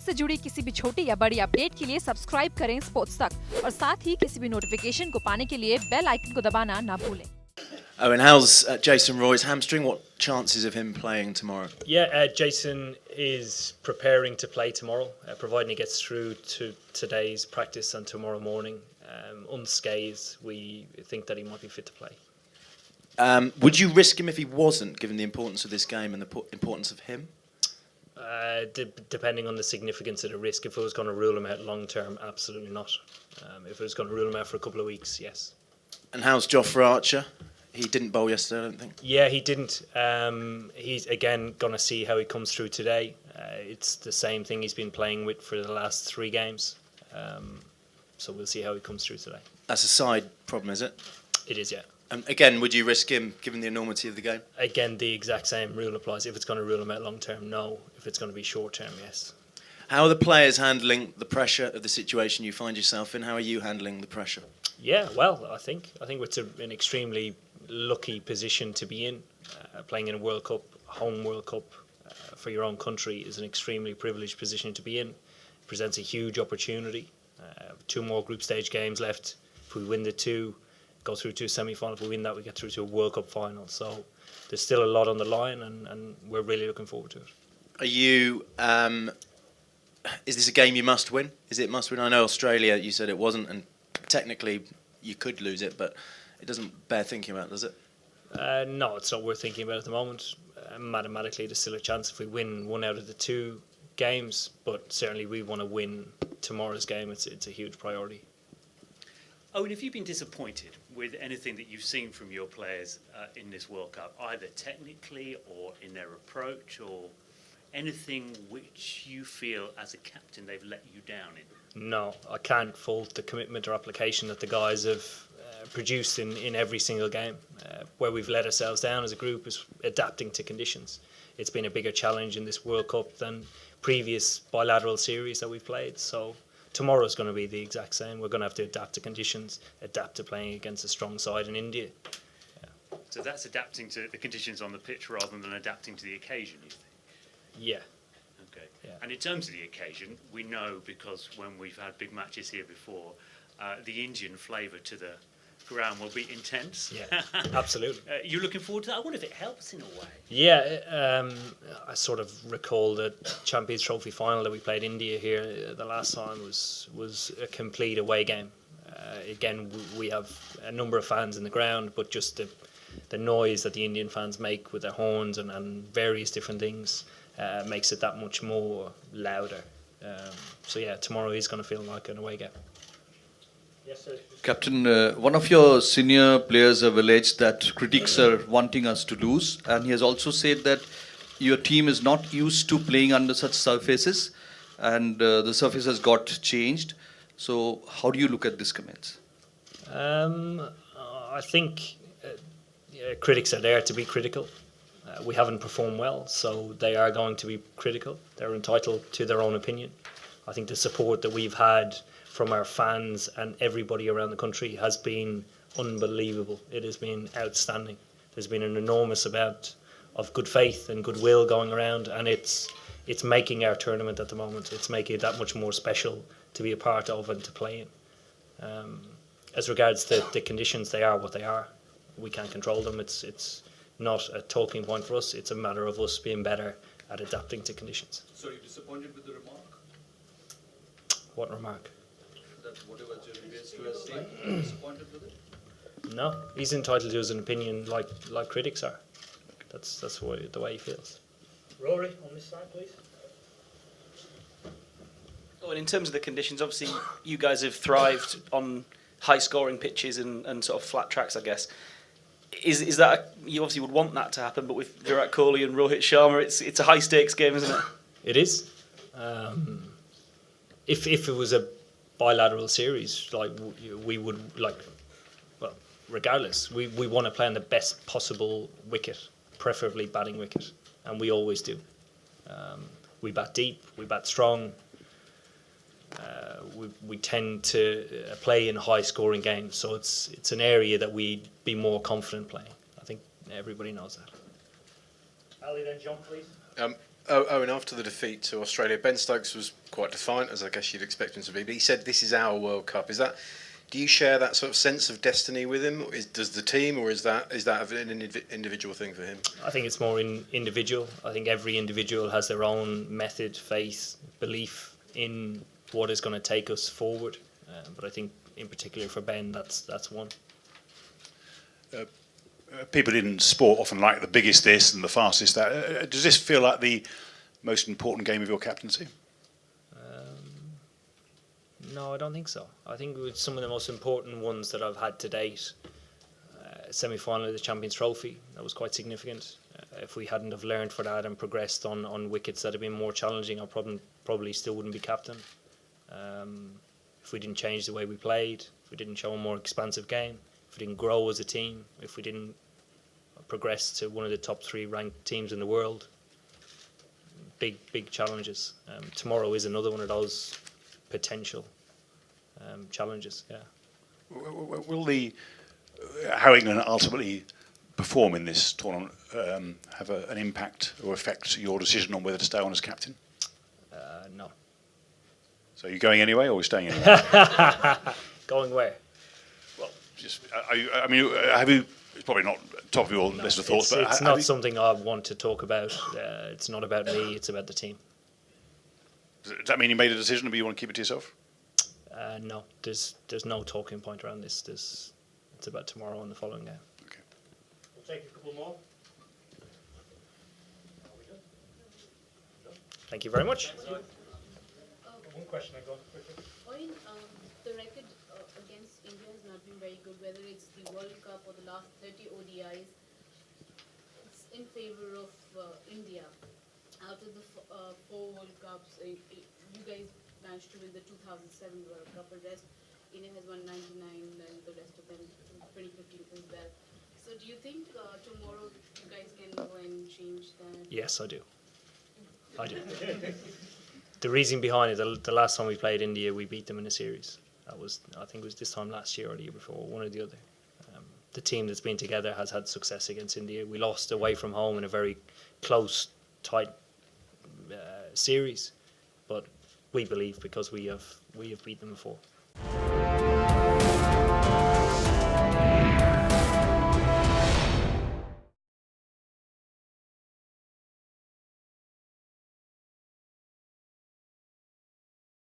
से जुड़ी किसी भी छोटी या बड़ी अपडेट के लिए सब्सक्राइब करें स्पोर्ट्स तक और साथ ही किसी भी नोटिफिकेशन को पाने के लिए बेल आइकन को दबाना ना भूलें। Oh, and how's Jason Roy's hamstring? What chances of him playing tomorrow? Yeah, Jason is preparing to play tomorrow, providing he gets through to today's practice and tomorrow morning. Unscathed, we think that he might be fit to play. Would you risk him if he wasn't, given the importance of this game and the importance of him? Depending on the significance of the risk. If it was going to rule him out long term, absolutely not. If it was going to rule him out for a couple of weeks, yes. And how's Jofra Archer? He didn't bowl yesterday, I don't think. Yeah, he didn't. He's again going to see how he comes through today. It's the same thing he's been playing with for the last 3 games. So we'll see how he comes through today. That's a side problem, is it? It is, yeah. Again, would you risk him, given the enormity of the game? Again, the exact same rule applies. If it's going to rule him out long term, no. If it's going to be short term, yes. How are the players handling the pressure of the situation you find yourself in? How are you handling the pressure? Yeah, well, I think it's an extremely lucky position to be in. Playing in a World Cup, home World Cup for your own country is an extremely privileged position to be in. It presents a huge opportunity. 2 more group stage games left. If we win the 2, go through to a semi-final. If we win that, we get through to a World Cup final. So there's still a lot on the line, and we're really looking forward to it. Are you? Is this a game you must win? Is it must win? I know Australia, you said it wasn't, and technically you could lose it, but it doesn't bear thinking about, does it? No, it's not worth thinking about at the moment. Mathematically, there's still a chance if we win 1 out of the 2 games, but certainly we want to win tomorrow's game. It's a huge priority. Owen, have you been disappointed with anything that you've seen from your players in this World Cup, either technically or in their approach, or anything which you feel as a captain they've let you down in? No, I can't fault the commitment or application that the guys have produced in every single game. Where we've let ourselves down as a group is adapting to conditions. It's been a bigger challenge in this World Cup than previous bilateral series that we've played. So tomorrow's going to be the exact same. We're going to have to adapt to conditions, adapt to playing against a strong side in India. Yeah. So that's adapting to the conditions on the pitch rather than adapting to the occasion, you think? Yeah. Okay. Yeah. And in terms of the occasion, we know, because when we've had big matches here before, the Indian flavour to the ground will be intense. Yeah, absolutely. You're looking forward to that? I wonder if it helps in a way. Yeah, I sort of recall the Champions Trophy final that we played India here the last time was a complete away game. Again, we have a number of fans in the ground, but just the noise that the Indian fans make with their horns and various different things makes it that much more louder. So yeah, tomorrow is going to feel like an away game. Yes, sir. Captain, one of your senior players have alleged that critics are wanting us to lose, and he has also said that your team is not used to playing under such surfaces, and the surface has got changed. So how do you look at these comments? I think critics are there to be critical. We haven't performed well, so they are going to be critical. They're entitled to their own opinion. I think the support that we've had from our fans and everybody around the country has been unbelievable. It has been outstanding. There's been an enormous amount of good faith and goodwill going around, and it's making our tournament at the moment. It's making it that much more special to be a part of and to play in. As regards to the conditions, they are what they are. We can't control them. It's not a talking point for us. It's a matter of us being better at adapting to conditions. So you're disappointed with the remark? What remark? That whatever Jonny Bairstow has said, you're disappointed with it? No, he's entitled to his opinion like critics are. That's the way he feels. Rory, on this side, please. Oh, and in terms of the conditions, obviously you guys have thrived on high-scoring pitches and sort of flat tracks, I guess. Is that you obviously would want that to happen, but with Virat Kohli and Rohit Sharma, it's a high-stakes game, isn't it? It is. If it was a bilateral series, like we would well, regardless, we want to play on the best possible wicket, preferably batting wicket, and we always do. We bat deep, we bat strong. We tend to play in high-scoring games, so it's an area that we'd be more confident playing. I think everybody knows that. Ali, then John, please. Owen, after the defeat to Australia, Ben Stokes was quite defiant, as I guess you'd expect him to be. But he said, "This is our World Cup." Do you share that sort of sense of destiny with him? Does the team, or is that an individual thing for him? I think it's more individual. I think every individual has their own method, faith, belief in what is going to take us forward. But I think, in particular for Ben, that's one. People in sport often like the biggest this and the fastest that. Does this feel like the most important game of your captaincy? No, I don't think so. I think it was some of the most important ones that I've had to date. Semi-final of the Champions Trophy, that was quite significant. If we hadn't have learned for that and progressed on wickets that have been more challenging, I probably still wouldn't be captain. If we didn't change the way we played, if we didn't show a more expansive game, if we didn't grow as a team, if we didn't progress to one of the top 3 ranked teams in the world, big challenges. Tomorrow is another one of those potential challenges. Yeah. Will how England ultimately perform in this tournament have an impact or affect your decision on whether to stay on as captain? No. So are you going anyway, or are we staying anyway? Going where? Well, just have you? It's probably not top of your list of thoughts, but it's not something I want to talk about. It's not about me. It's about the team. Does that mean you made a decision, but you want to keep it to yourself? No, there's no talking point around this. It's about tomorrow and the following game. Okay. We'll take a couple more. Thank you very much. One question I got quickly. Eoin, the record against India has not been very good, whether it's the World Cup or the last 30 ODIs. It's in favour of India. Out of the 4 World Cups, you guys managed to win the 2007 World Cup, the rest, India has won 99 and the rest of them 2015 as well. So do you think tomorrow you guys can go and change that? Yes, I do. The reason behind it, the last time we played India, we beat them in a series. I think it was this time last year or the year before, one or the other. The team that's been together has had success against India. We lost away from home in a very close, tight series, but we believe because we have beat them before.